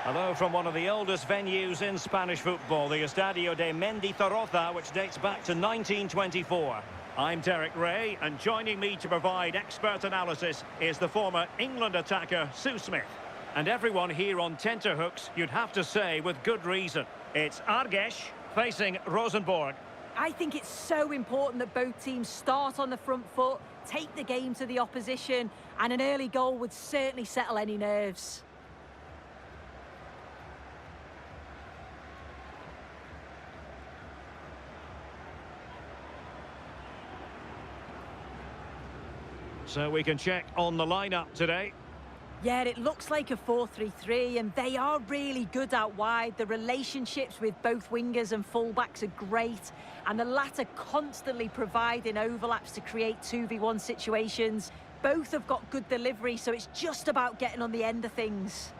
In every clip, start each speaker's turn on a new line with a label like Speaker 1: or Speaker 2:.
Speaker 1: Hello from one of the oldest venues in Spanish football, the Estadio de Mendizorroza, which dates back to 1924. I'm Derek Ray, and joining me to provide expert analysis is the former England attacker, Sue Smith. And everyone here on tenterhooks, you'd have to say with good reason. It's ARGES facing Rosenborg.
Speaker 2: I think it's so important that both teams start on the front foot, take the game to the opposition, and an early goal would certainly settle any nerves.
Speaker 1: So we can check on the lineup today.
Speaker 2: Yeah, it looks like a 4-3-3, and they are really good out wide. The relationships with both wingers and fullbacks are great, and the latter constantly providing overlaps to create 2v1 situations. Both have got good delivery, so it's just about getting on the end of things.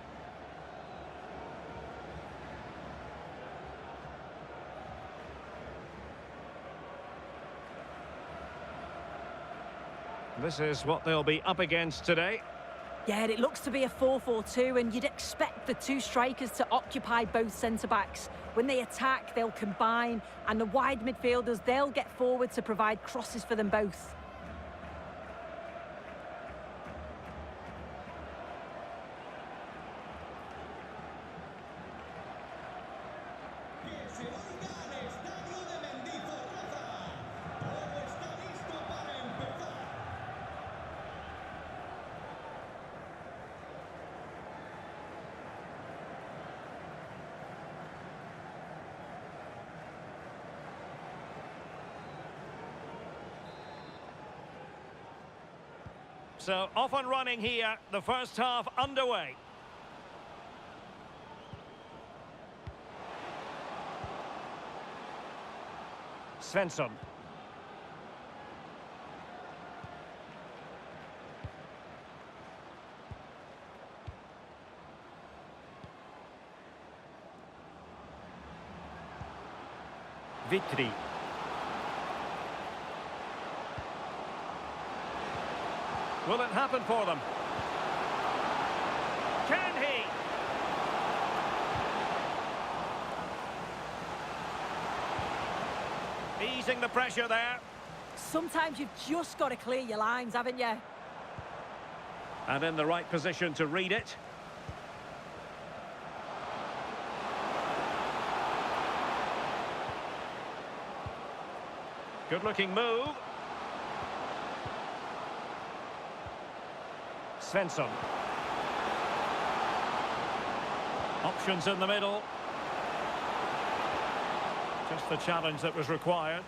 Speaker 1: This is what they'll be up against today.
Speaker 2: Yeah, it looks to be a 4-4-2, and you'd expect the two strikers to occupy both centre-backs. When they attack, they'll combine, and the wide midfielders, they'll get forward to provide crosses for them both.
Speaker 1: So off and running here, the first half underway. Svensson. Vitri. Will it happen for them? Can he? Easing the pressure there.
Speaker 2: Sometimes you've just got to clear your lines, haven't you?
Speaker 1: And in the right position to read it. Good-looking move. Svensson. Options in the middle. Just the challenge that was required.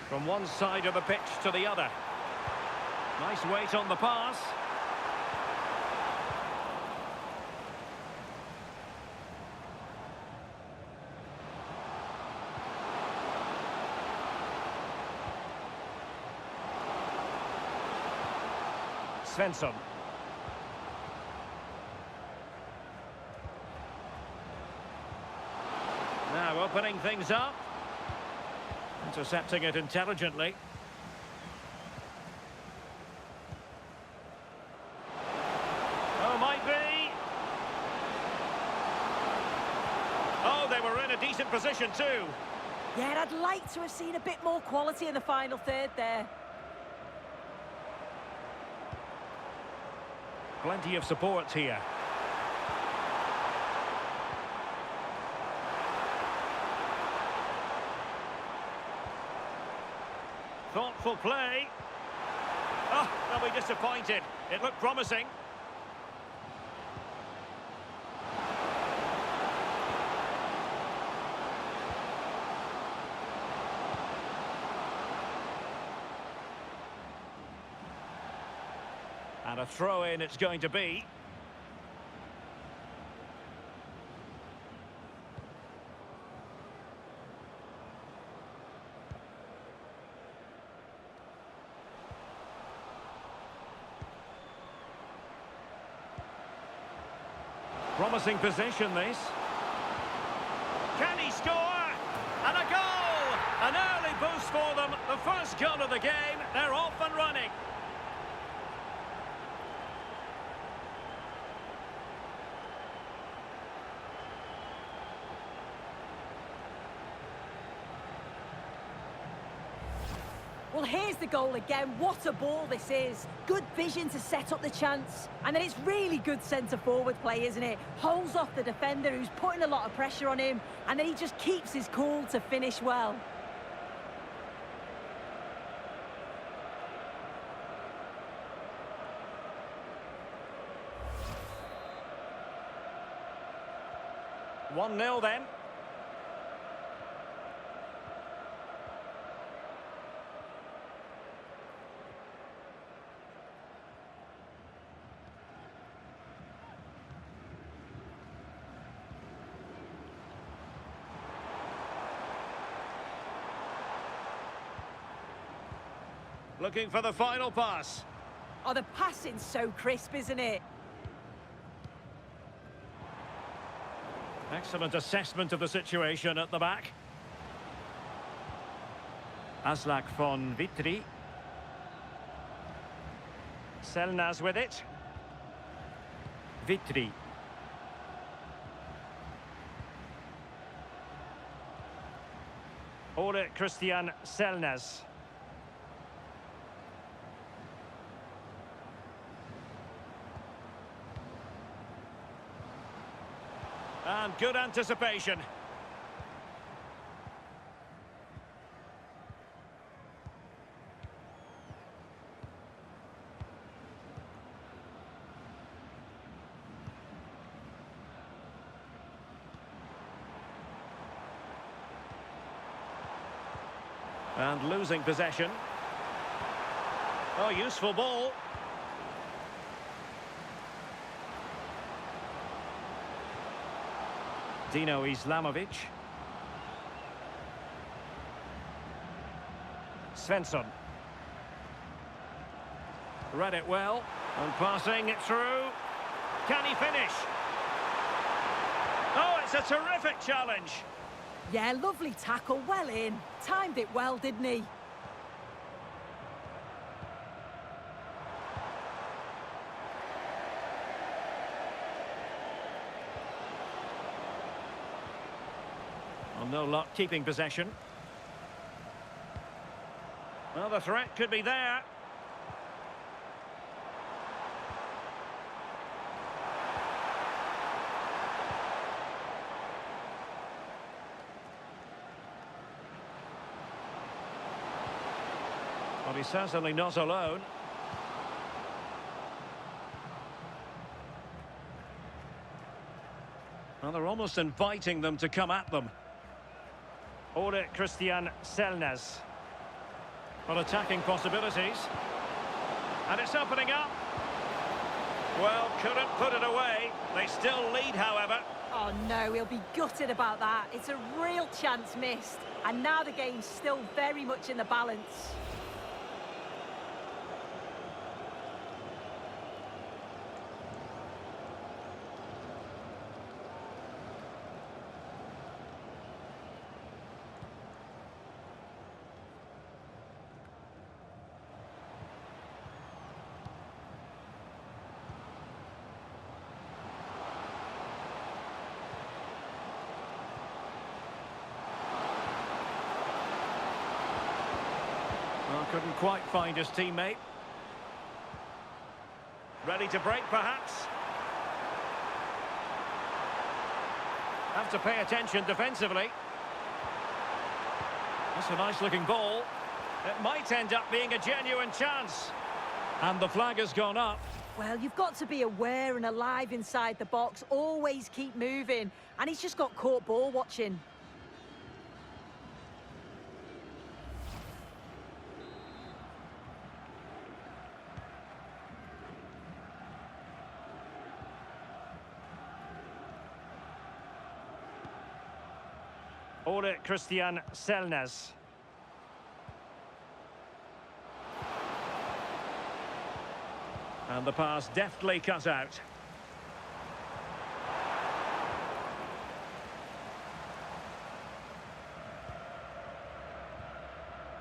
Speaker 1: From one side of the pitch to the other. Nice weight on the pass. Svensson. Now opening things up. Intercepting it intelligently. Oh, might be. Oh, they were in a decent position too.
Speaker 2: Yeah, I'd like to have seen a bit more quality in the final third there.
Speaker 1: Plenty of support here. Thoughtful play. Oh, they'll be disappointed. It looked promising. And a throw-in it's going to be. Promising position, this. Can he score? And a goal! An early boost for them. The first First goal of the game, they're off and running.
Speaker 2: Well, here's the goal again. What a ball this is. Good vision to set up the chance. And then it's really good centre-forward play, isn't it? Holds off the defender who's putting a lot of pressure on him. And then he just keeps his cool to finish well.
Speaker 1: One 0 then. Looking for the final pass.
Speaker 2: Oh, the passing's so crisp, isn't it?
Speaker 1: Excellent assessment of the situation at the back. Aslak von Vitry. Selnaz with it. Vitry. Ole Christian Selnaz. And good anticipation. And losing possession. Oh, useful ball. Dino Islamovic. Svensson. Read it well. And passing it through. Can he finish? Oh, it's a terrific challenge.
Speaker 2: Yeah, lovely tackle, well in. Timed it well, didn't he?
Speaker 1: Well, no luck keeping possession. Well, the threat could be there. Well, he's certainly not alone. Well, they're almost inviting them to come at them. Ole Christian Selnaz. Well, attacking possibilities. And it's opening up. Well, couldn't put it away. They still lead, however.
Speaker 2: Oh no, he'll be gutted about that. It's a real chance missed. And now the game's still very much in the balance.
Speaker 1: Well, couldn't quite find his teammate. Ready to break, perhaps. Have to pay attention defensively. That's a nice-looking ball. It might end up being a genuine chance. And the flag has gone up.
Speaker 2: Well, you've got to be aware and alive inside the box. Always keep moving. And he's just got caught ball watching.
Speaker 1: Ole Christian Selnaz. And the pass deftly cut out.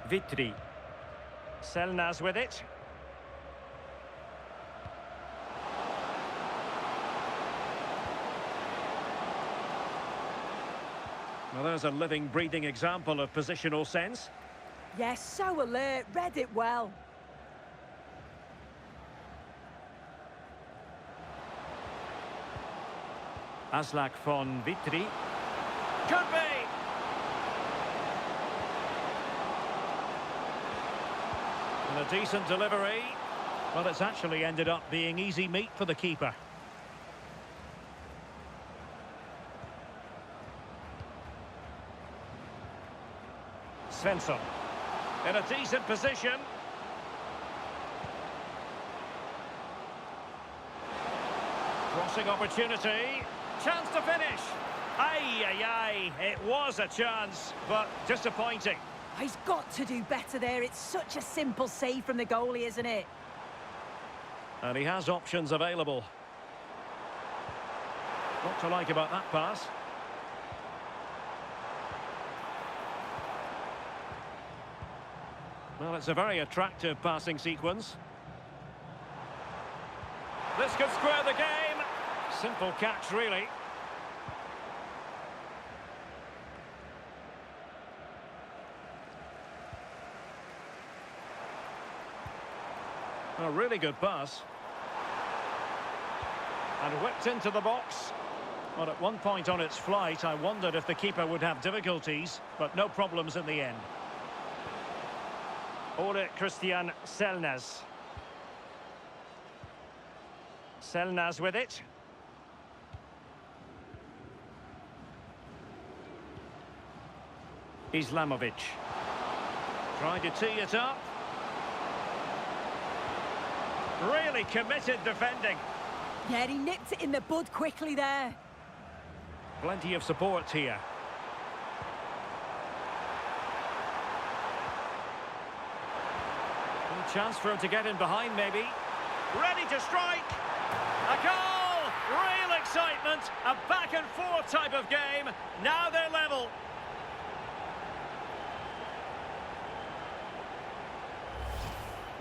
Speaker 1: Vitry. Selnaz with it. Well, there's a living, breathing example of positional sense.
Speaker 2: Yes, so alert, read it well.
Speaker 1: Aslak von Vitry. Could be! And a decent delivery. Well, it's actually ended up being easy meat for the keeper. Svensson. In a decent position. Crossing opportunity. Chance to finish. Aye, aye, aye. It was a chance, but disappointing.
Speaker 2: He's got to do better there. It's such a simple save from the goalie, isn't it?
Speaker 1: And he has options available. What to like about that pass? Well, it's a very attractive passing sequence. This could square the game. Simple catch, really. A really good pass. And whipped into the box. Well, at one point on its flight, I wondered if the keeper would have difficulties, but no problems in the end. Ole Christian Selnaz. Selnaz with it. Islamovic. Trying to tee it up. Really committed defending.
Speaker 2: Yeah, he nipped it in the bud quickly there.
Speaker 1: Plenty of support here. Good chance for him to get in behind, maybe. Ready to strike. A goal! Real excitement. A back-and-forth type of game. Now they're level.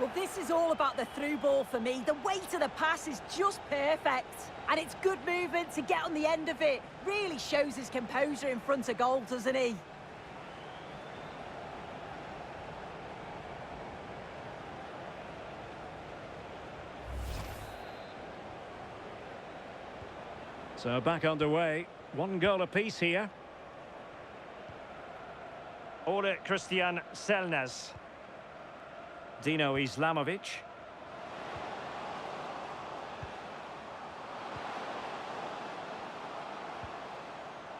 Speaker 2: Well, this is all about the through ball for me. The weight of the pass is just perfect. And it's good movement to get on the end of it. Really shows his composure in front of goal, doesn't he?
Speaker 1: So back underway. One goal apiece here. Ole Christian Selnaz. Dino Islamovic.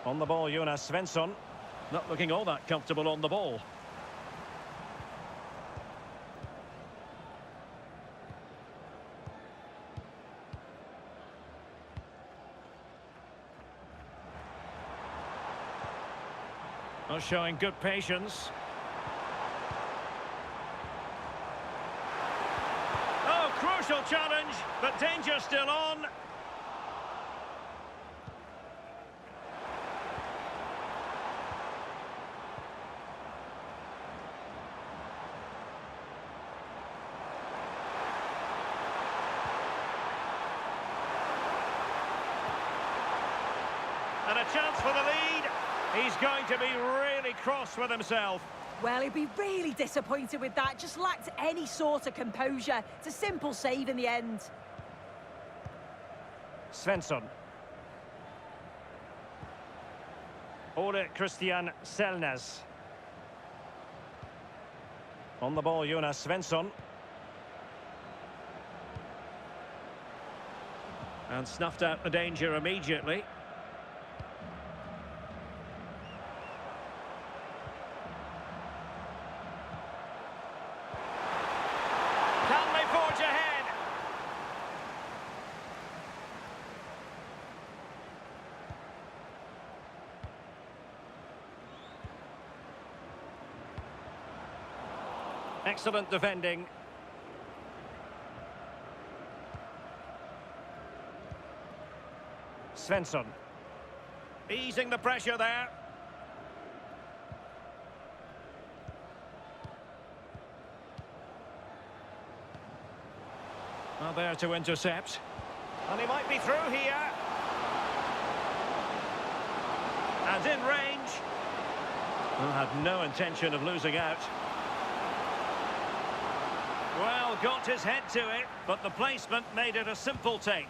Speaker 1: On the ball, Jonas Svensson. Not looking all that comfortable on the ball. Not showing good patience. Oh, crucial challenge, but danger still on. And a chance for the lead. He's going to be really cross with himself.
Speaker 2: Well, he'd be really disappointed with that. Just lacked any sort of composure. It's a simple save in the end.
Speaker 1: Svensson. Ole Christian Selnaz. On the ball, Jonas Svensson. And snuffed out the danger immediately. Can they forge ahead? Excellent defending. Svensson. Easing the pressure there. Well, there to intercept. And he might be through here. And in range. Well, had no intention of losing out. Well, got his head to it, but the placement made it a simple take.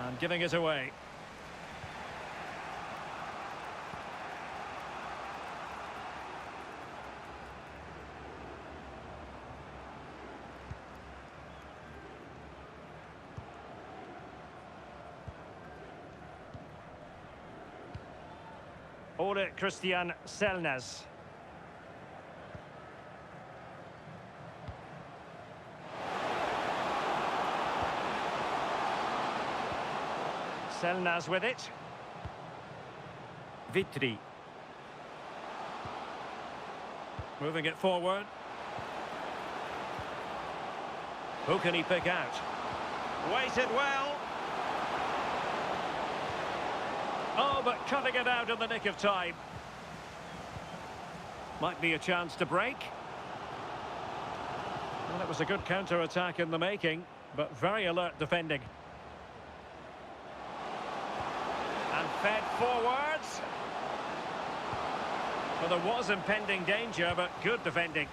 Speaker 1: And giving it away. Ole Christian Selnes. Selnas with it. Vitry. Moving it forward. Who can he pick out? Waited well. Oh, but cutting it out in the nick of time. Might be a chance to break. Well, it was a good counter-attack in the making, but very alert defending. And fed forwards. Well, there was impending danger, but good defending.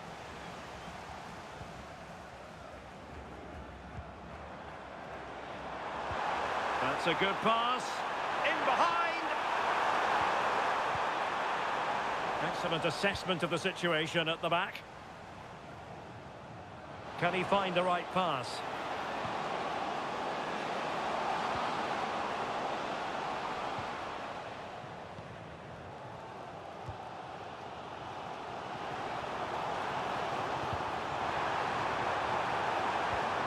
Speaker 1: That's a good pass. In behind. Excellent assessment of the situation at the back. Can he find the right pass?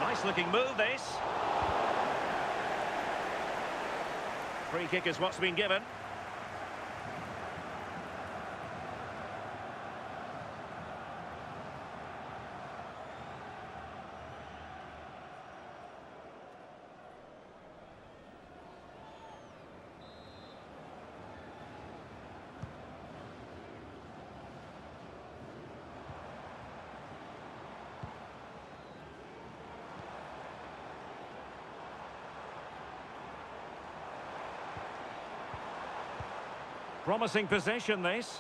Speaker 1: Nice looking move, this. Free kick is what's been given. Promising possession, this.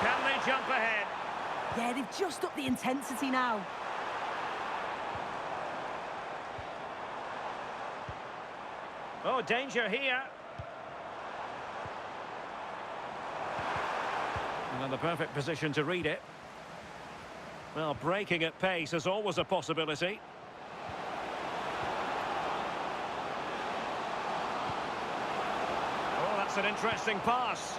Speaker 1: Can they jump ahead?
Speaker 2: Yeah, they've just upped the intensity now.
Speaker 1: Oh, danger here. And in the perfect position to read it. Well, breaking at pace is always a possibility. That's an interesting pass.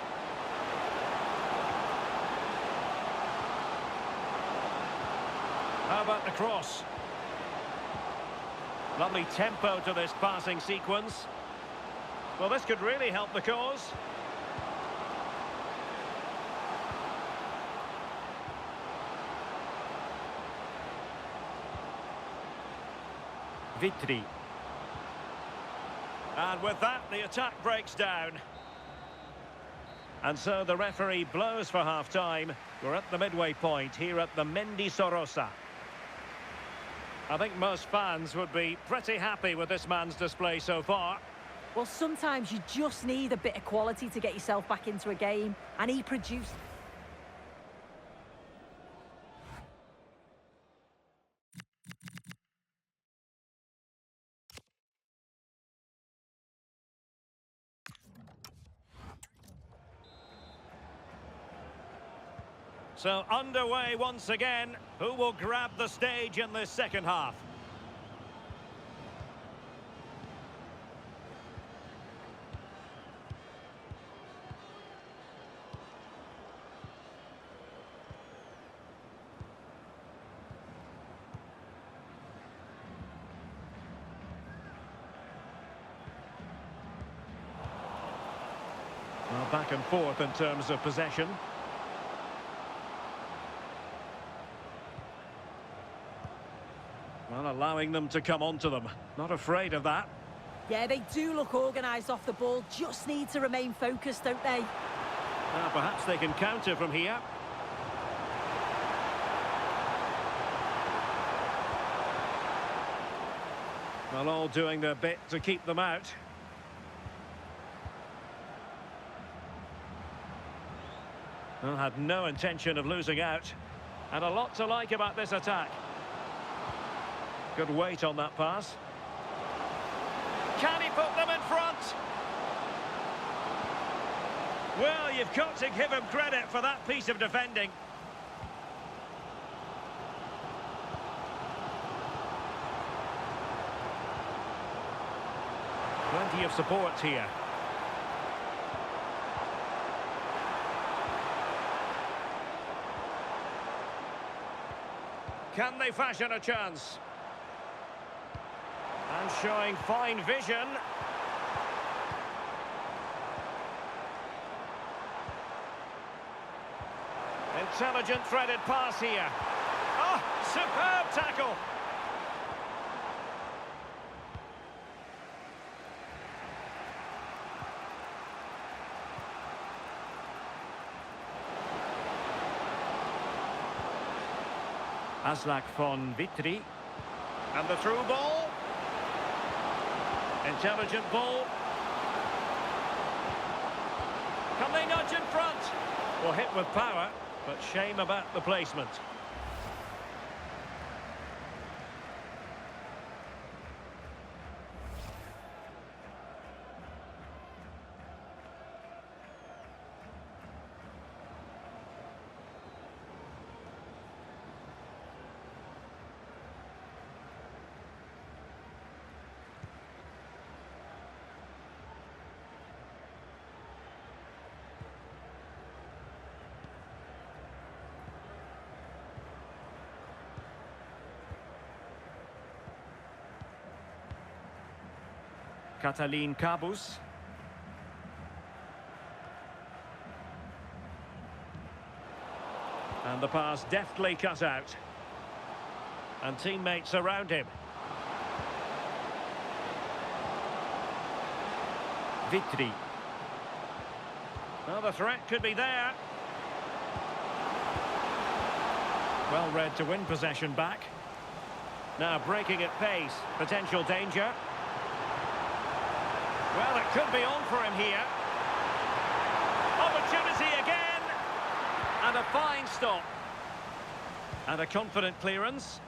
Speaker 1: How about the cross? Lovely tempo to this passing sequence. Well, this could really help the cause. Vitry. And with that, the attack breaks down. And so the referee blows for half-time. We're at the midway point here at the Mendy Sorosa. I think most fans would be pretty happy with this man's display so far.
Speaker 2: Well, sometimes you just need a bit of quality to get yourself back into a game, and he produced.
Speaker 1: So underway once again. Who will grab the stage in this second half? Well, back and forth in terms of possession. Well, allowing them to come onto them. Not afraid of that.
Speaker 2: Yeah, they do look organised off the ball. Just need to remain focused, don't they?
Speaker 1: Well, perhaps they can counter from here. Well, all doing their bit to keep them out. Well, had no intention of losing out. And a lot to like about this attack. Good weight on that pass. Can he put them in front? Well, you've got to give him credit for that piece of defending. Plenty of support here. Can they fashion a chance? And showing fine vision. Intelligent threaded pass here. Oh, superb tackle. Aslak von Vitry. And the through ball. Intelligent ball. Can they nudge in front? Well, hit with power, but shame about the placement. Catalin Cabus. And the pass deftly cut out. And teammates around him. Vitry. Well, the threat could be there. Well read to win possession back. Now breaking at pace. Potential danger. Well, it could be on for him here. Opportunity again. And a fine stop. And a confident clearance.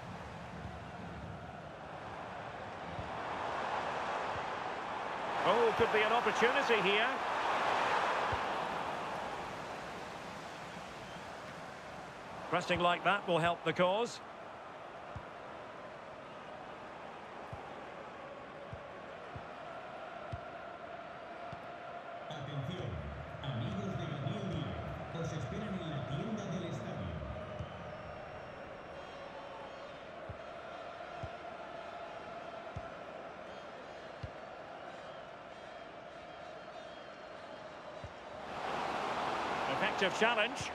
Speaker 1: Oh, could be an opportunity here. Pressing like that will help the cause. Effective challenge.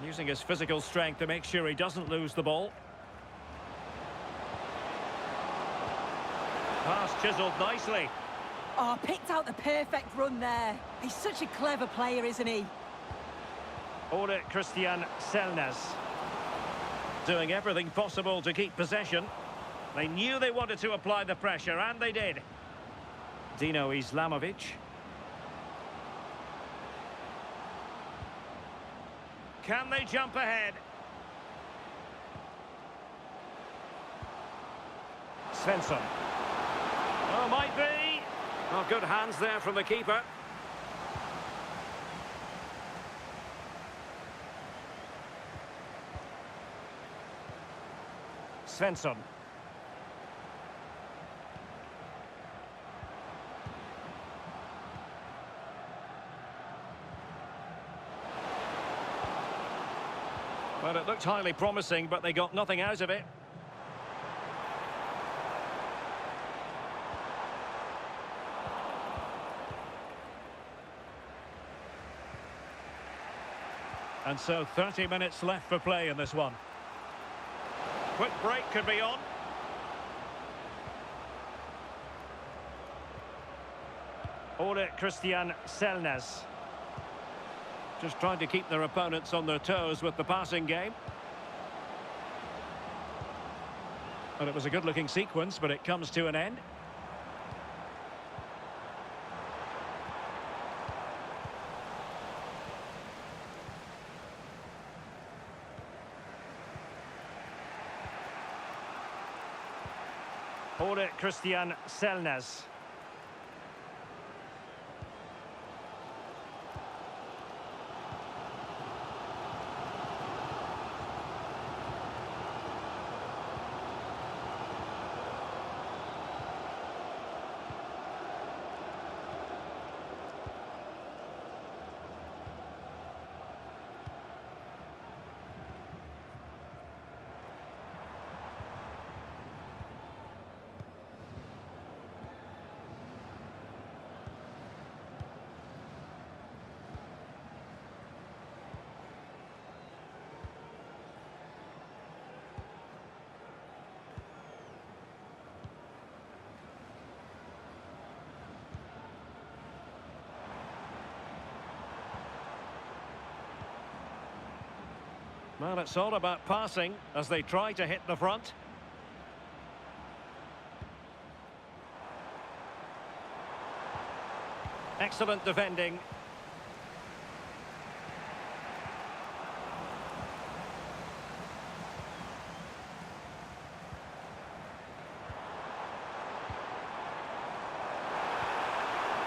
Speaker 1: Using his physical strength to make sure he doesn't lose the ball. Pass chiselled nicely.
Speaker 2: Oh, picked out the perfect run there. He's such a clever player, isn't he?
Speaker 1: Ole Christian Selnes. Doing everything possible to keep possession. They knew they wanted to apply the pressure, and they did. Dino Islamovic. Can they jump ahead? Svensson. Oh, might be. Oh, good hands there from the keeper. Svensson. Well, it looked highly promising, but they got nothing out of it. And so 30 minutes left for play in this one. Quick break could be on. Ole Christian Selnes. Just trying to keep their opponents on their toes with the passing game. Well, it was a good-looking sequence, but it comes to an end. Ole Christian Selnes. Well, it's all about passing as they try to hit the front. Excellent defending.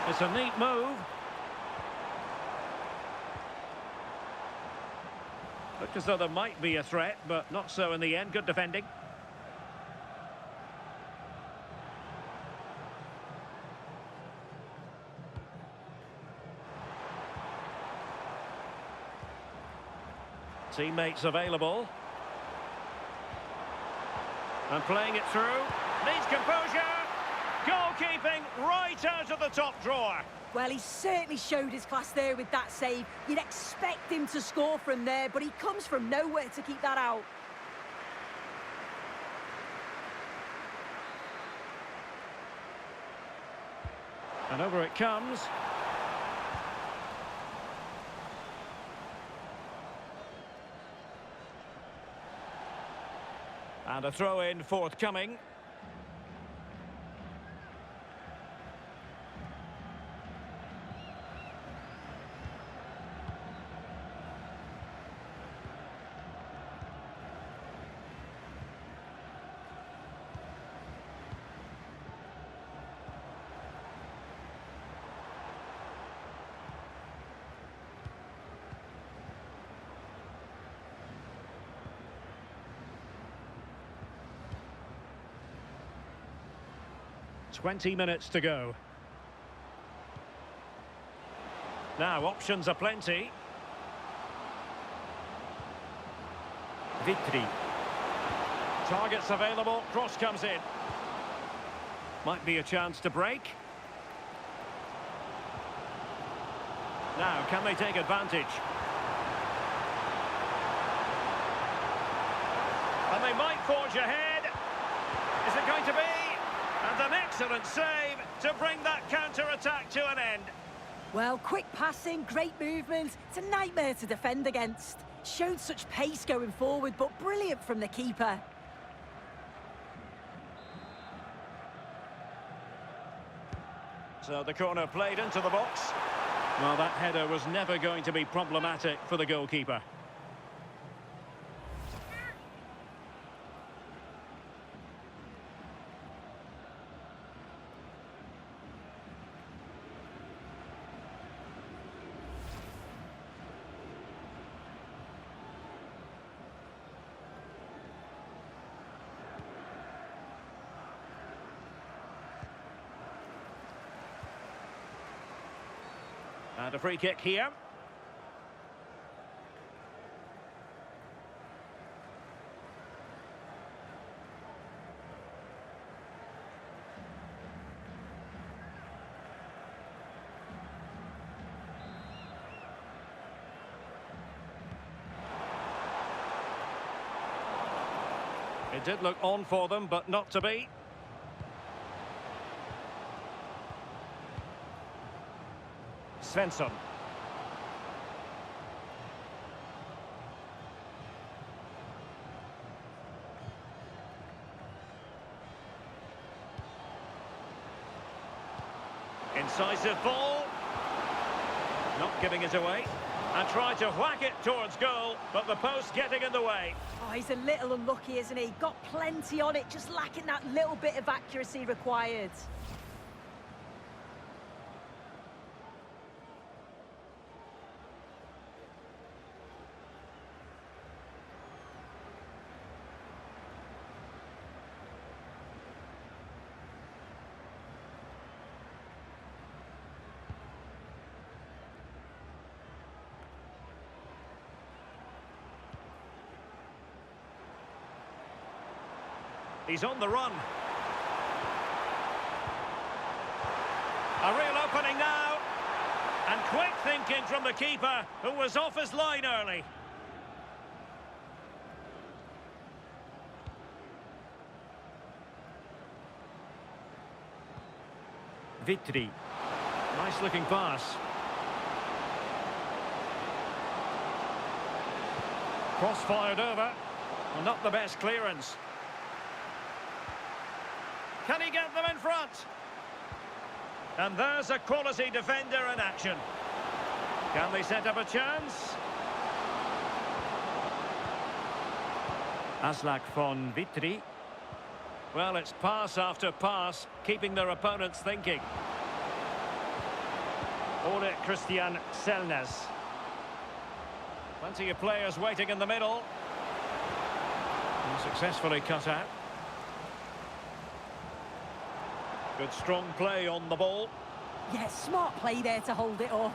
Speaker 1: It's a neat move. Looked as though there might be a threat, but not so in the end. Good defending. Teammates available. And playing it through. Needs composure. Goalkeeping right out of the top drawer.
Speaker 2: Well, he certainly showed his class there with that save. You'd expect him to score from there, but he comes from nowhere to keep that out.
Speaker 1: And over it comes. And a throw-in forthcoming. "20 minutes to go. Now, options are plenty. Vitri. Targets available. Cross comes in. Might be a chance to break. Now, can they take advantage? And they might forge ahead. Is it going to be? And an excellent save to bring that counter-attack to an end.
Speaker 2: Well, quick passing, great movement. It's a nightmare to defend against. Showed such pace going forward, but brilliant from the keeper.
Speaker 1: So the corner played into the box. Well, that header was never going to be problematic for the goalkeeper. And a free kick here. It did look on for them, but not to be. Svensson. Incisive ball. Not giving it away. And tried to whack it towards goal, but the post getting in the way.
Speaker 2: Oh, he's a little unlucky, isn't he? Got plenty on it, just lacking that little bit of accuracy required.
Speaker 1: He's on the run. A real opening now. And quick thinking from the keeper, who was off his line early. Vitri. Nice looking pass. Cross fired over. Well, not the best clearance. Can he get them in front? And there's a quality defender in action. Can they set up a chance? Aslak von Vitri. Well, it's pass after pass, keeping their opponents thinking. Ole Christian Selnes. Plenty of players waiting in the middle. And successfully cut out. Good strong play on the ball.
Speaker 2: Yeah, smart play there to hold it off.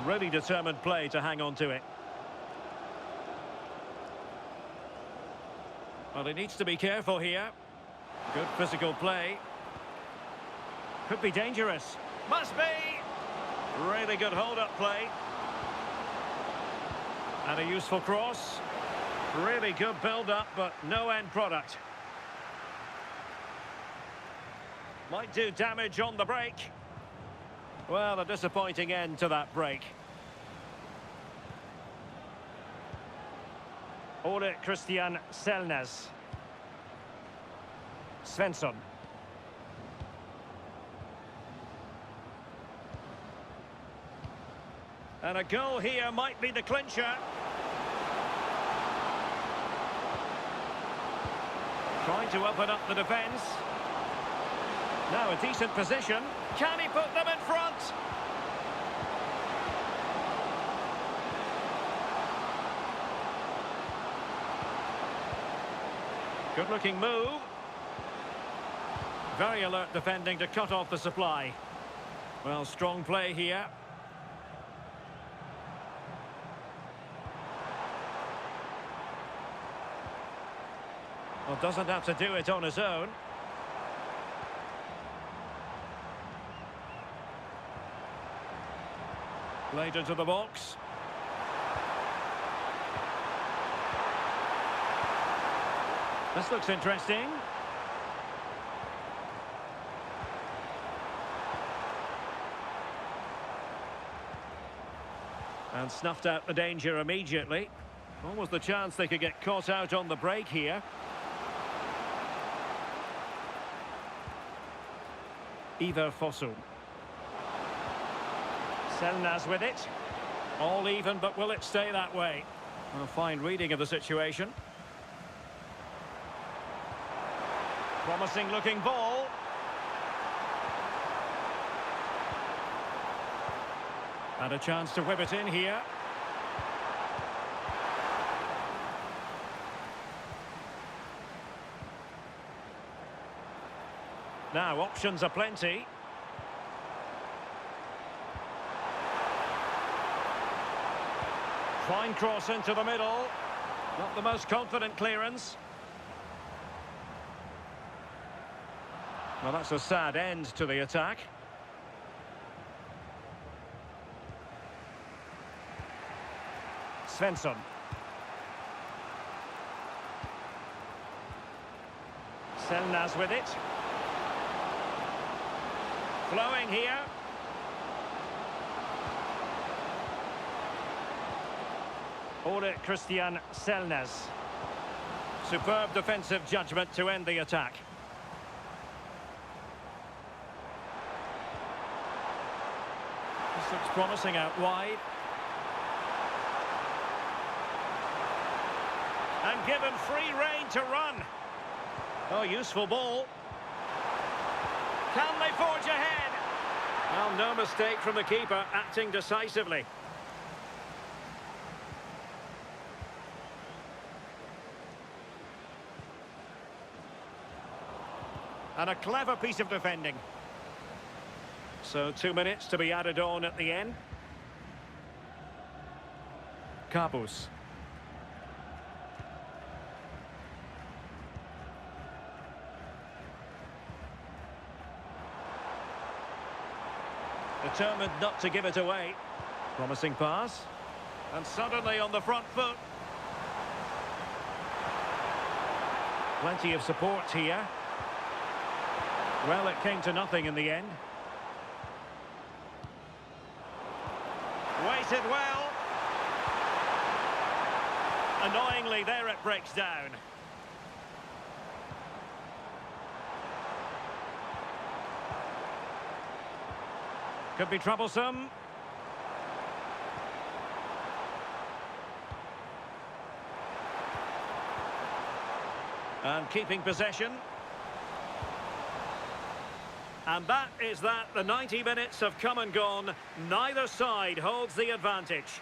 Speaker 1: Really determined play to hang on to it. Well, he needs to be careful here. Good physical play. Could be dangerous. Must be! Really good hold-up play. And a useful cross. Really good build-up, but no end product. Might do damage on the break. Well, a disappointing end to that break. Ole Christian Selnes. Svensson. And a goal here might be the clincher. Trying to open up the defence. Now a decent position. Can he put them in front? Good-looking move. Very alert defending to cut off the supply. Well, strong play here. Well, doesn't have to do it on his own. Played into the box. This looks interesting. And snuffed out the danger immediately. Almost the chance they could get caught out on the break here. Iver Fossum. Selnas with it. All even, but will it stay that way? A fine reading of the situation. Promising looking ball. And a chance to whip it in here. Now, options are plenty. Fine cross into the middle. Not the most confident clearance. Well, that's a sad end to the attack. Svensson. Selnas with it. Flowing here. Ole Christian Selnas. Superb defensive judgment to end the attack. This looks promising out wide. And given free rein to run. Oh, useful ball. Can they forge ahead? Well, no mistake from the keeper, acting decisively. And a clever piece of defending. So 2 minutes to be added on at the end. Cabus. Determined not to give it away. Promising pass. And suddenly on the front foot. Plenty of support here. Well, it came to nothing in the end. Waited well. Annoyingly, there it breaks down. Could be troublesome. And keeping possession. And that is that. The 90 minutes have come and gone. Neither side holds the advantage.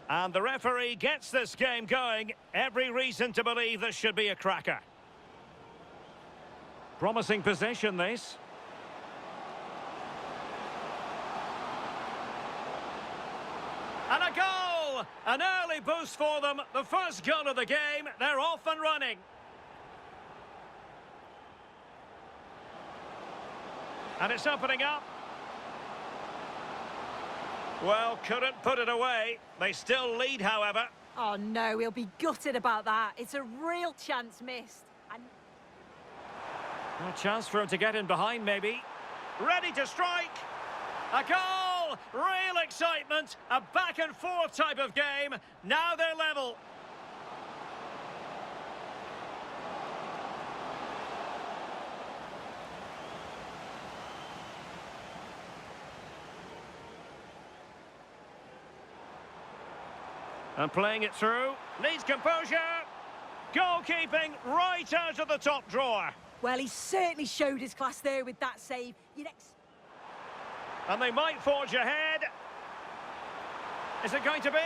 Speaker 1: And the referee gets this game going. Every reason to believe this should be a cracker. Promising possession, this. And a goal! An early boost for them. The first goal of the game. They're off and running. And it's opening up. Well, couldn't put it away. They still lead, however.
Speaker 2: Oh, no, he'll be gutted about that. It's a real chance missed. And
Speaker 1: a chance for him to get in behind, maybe. Ready to strike. A goal! Real excitement. A back-and-forth type of game. Now they're level. And playing it through. Needs composure. Goalkeeping right out of the top drawer.
Speaker 2: well, he certainly showed his class there with that save.
Speaker 1: And they might forge ahead. Is it going to be?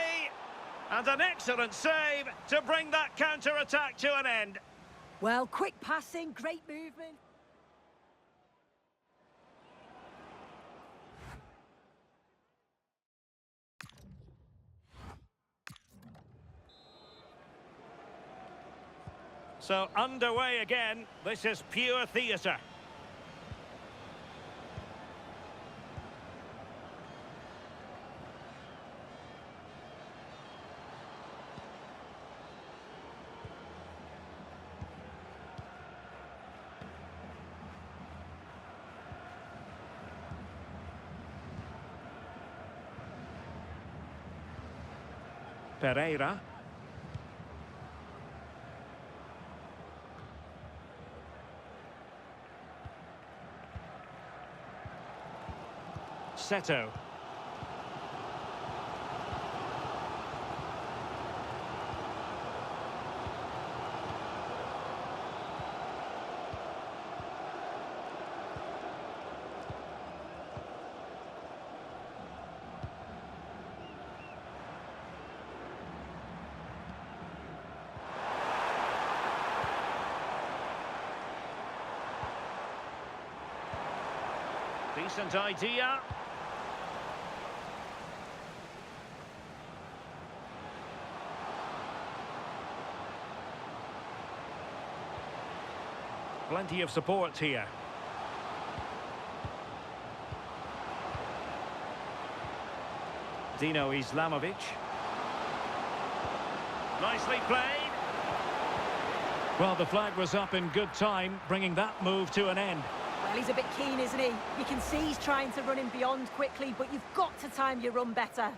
Speaker 1: And an excellent save to bring that counter-attack to an end.
Speaker 2: Well, quick passing, great movement.
Speaker 1: So underway again. This is pure theatre. Pereira. Seto. Decent idea. Plenty of support here. Dino Islamovic. Nicely played. Well, the flag was up in good time, bringing that move to an end.
Speaker 2: Well, he's a bit keen, isn't he? You can see he's trying to run him beyond quickly, but you've got to time your run better.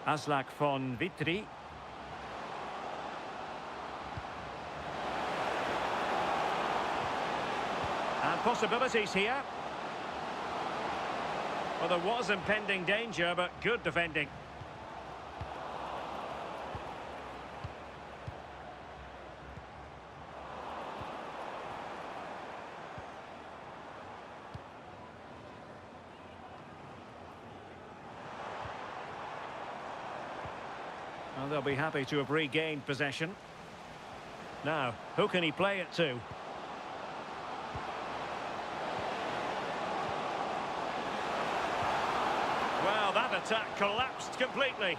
Speaker 1: Aslak von Vitry. And possibilities here. Well, there was impending danger, but good defending. Well, they'll be happy to have regained possession. Now, who can he play it to? Well, that attack collapsed completely.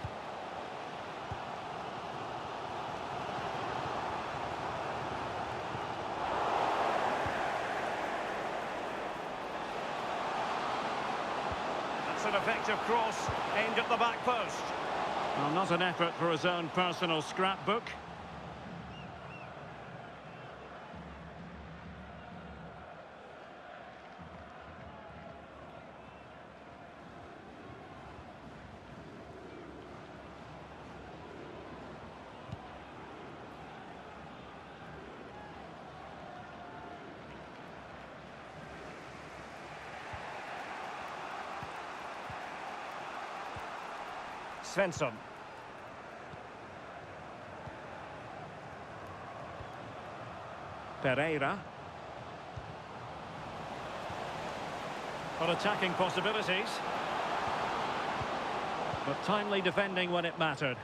Speaker 1: That's an effective cross aimed at the back post. Well, not an effort for his own personal scrapbook. Svensson. Pereira. Well, attacking possibilities. But timely defending when it mattered.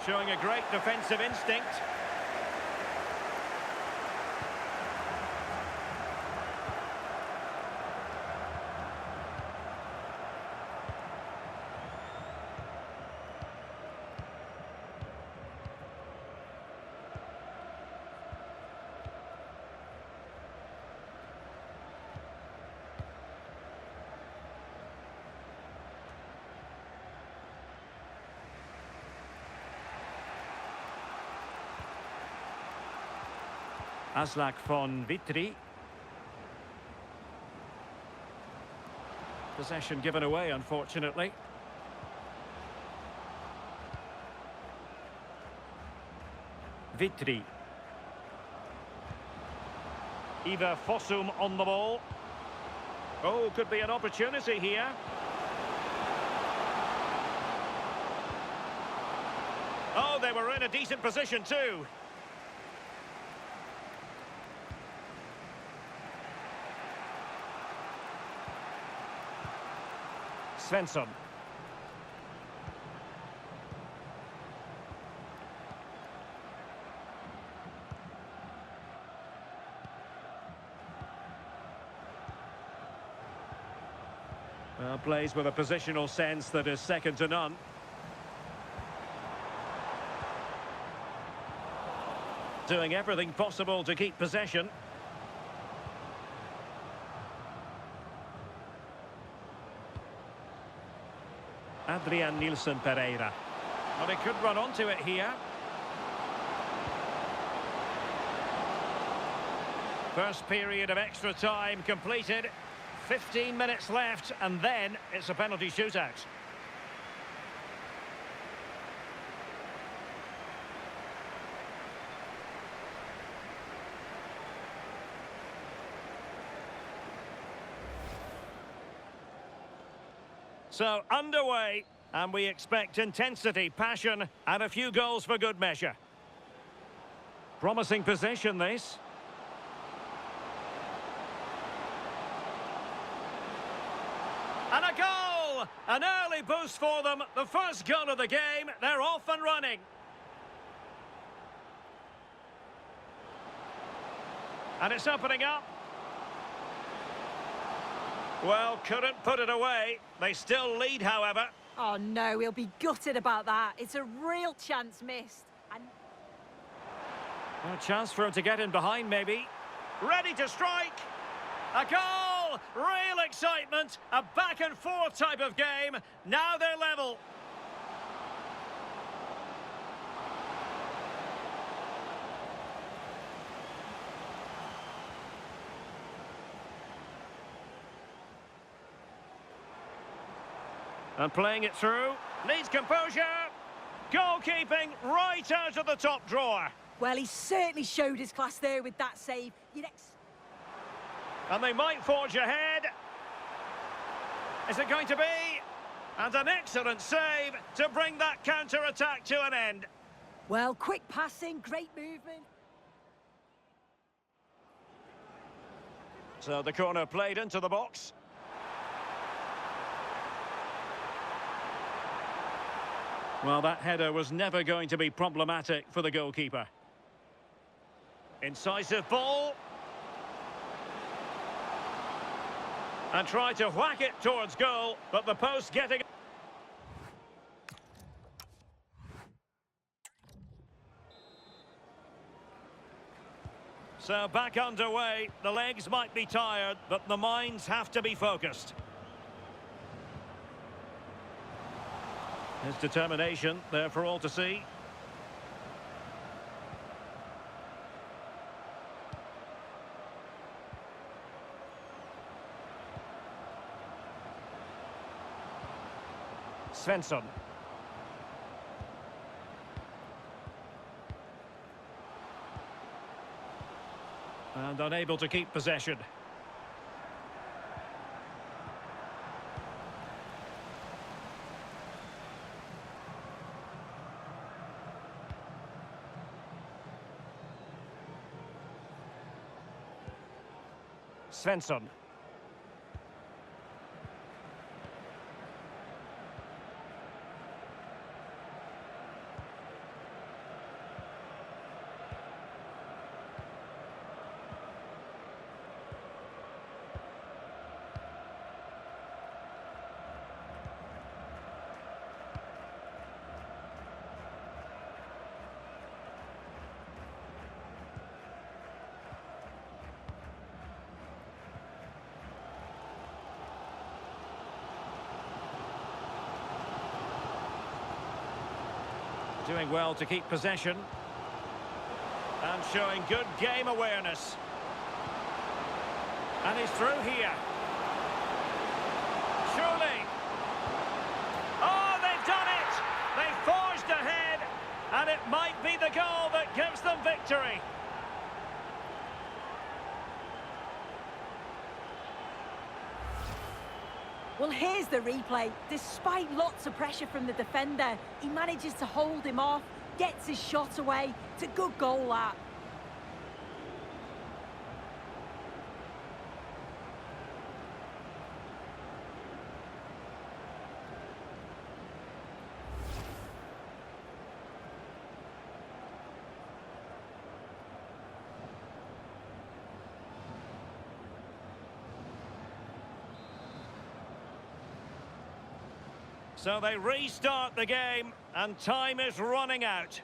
Speaker 1: Showing a great defensive instinct. Aslak von Vitry. Possession given away, unfortunately. Vitry. Iver Fossum on the ball. Oh, could be an opportunity here. Oh, they were in a decent position too. Svensson. Well, plays with a positional sense that is second to none. Doing everything possible to keep possession. Adrian Nilsson Pereira. Well, he could run onto it here. First period of extra time completed. 15 minutes left, and then it's a penalty shootout. So, underway, and we expect intensity, passion, and a few goals for good measure. Promising possession, this. goal! An early boost for them. The first goal of the game. They're off and running. And it's opening up. Well, couldn't put it away. They still lead, however.
Speaker 2: Oh no, he'll be gutted about that. It's a real chance missed. And
Speaker 1: a chance for him to get in behind, maybe. Ready to strike. A goal! Real excitement. A back-and-forth type of game. Now they're level. And playing it through. Needs composure. Goalkeeping right out of the top drawer.
Speaker 2: well, he certainly showed his class there with that save.
Speaker 1: And they might forge ahead. Is it going to be? And an excellent save to bring that counter-attack to an end.
Speaker 2: Well, quick passing, great movement.
Speaker 1: So the corner played into the box. Well, that header was never going to be problematic for the goalkeeper. Incisive ball. And tried to whack it towards goal, but the post getting... So back underway. The legs might be tired, but the minds have to be focused. His determination there for all to see. Svensson. And unable to keep possession. Svensson. Doing well to keep possession. And showing good game awareness. And he's through here. Surely. Oh, they've done it! They forged ahead. And it might be the goal that gives them victory.
Speaker 2: Well, here's the replay. Despite lots of pressure from the defender, he manages to hold him off, gets his shot away. It's a good goal, that.
Speaker 1: So they restart the game, and time is running out.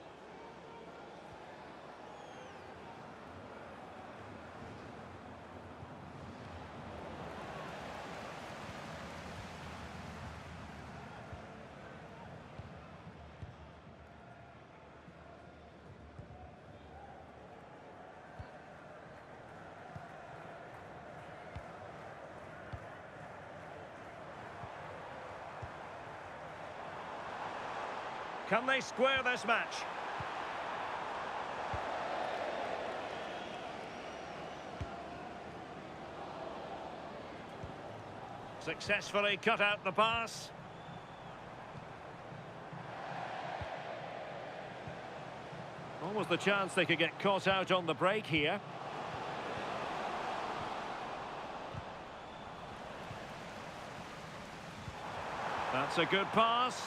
Speaker 1: Can they square this match? Successfully cut out the pass. Almost the chance they could get caught out on the break here. That's a good pass.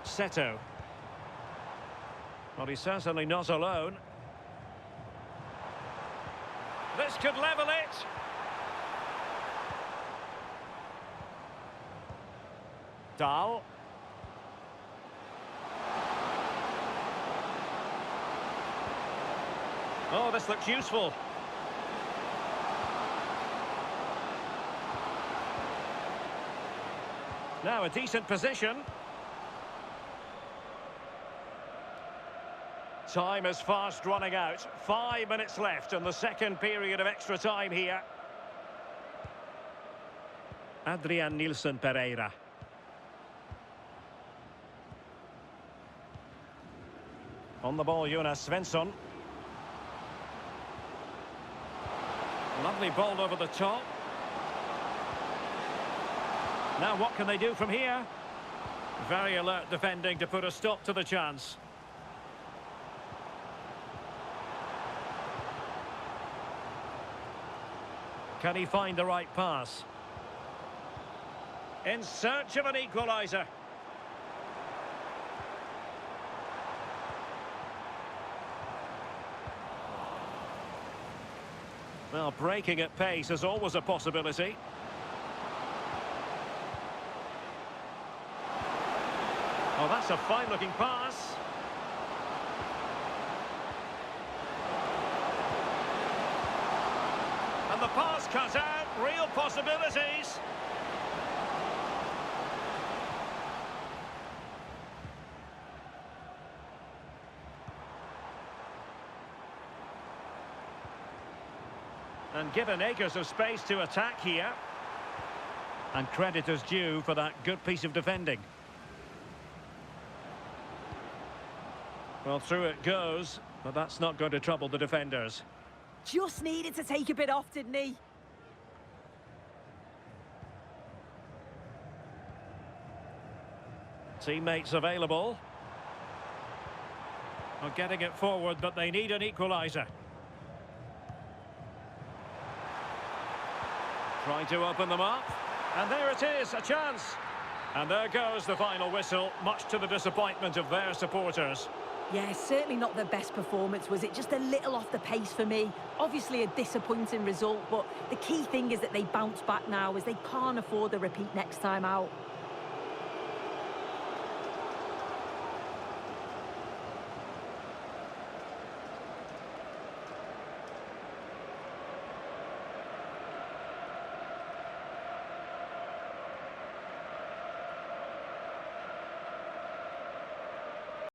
Speaker 1: Seto. Well, he's certainly not alone. This could level it. Dahl. Oh, this looks useful. Now a decent position. Time is fast running out. 5 minutes left in the second period of extra time here. Adrian Nilsson Pereira. On the ball, Jonas Svensson. Lovely ball over the top. Now what can they do from here? Very alert defending to put a stop to the chance. Can he find the right pass? In search of an equaliser. Well, breaking at pace is always a possibility. Oh, that's a fine-looking pass. And the pass cut out. Real possibilities. And given acres of space to attack here. And credit is due for that good piece of defending. Well, through it goes, but that's not going to trouble the defenders.
Speaker 2: Just needed to take a bit off, didn't he?
Speaker 1: Teammates available. Well, getting it forward, but they need an equaliser. Trying to open them up. And there it is, a chance. And there goes the final whistle, much to the disappointment of their supporters.
Speaker 2: Yeah, certainly not their best performance, was it? Just a little off the pace for me. Obviously a disappointing result, but the key thing is that they bounce back now as they can't afford a repeat next time out.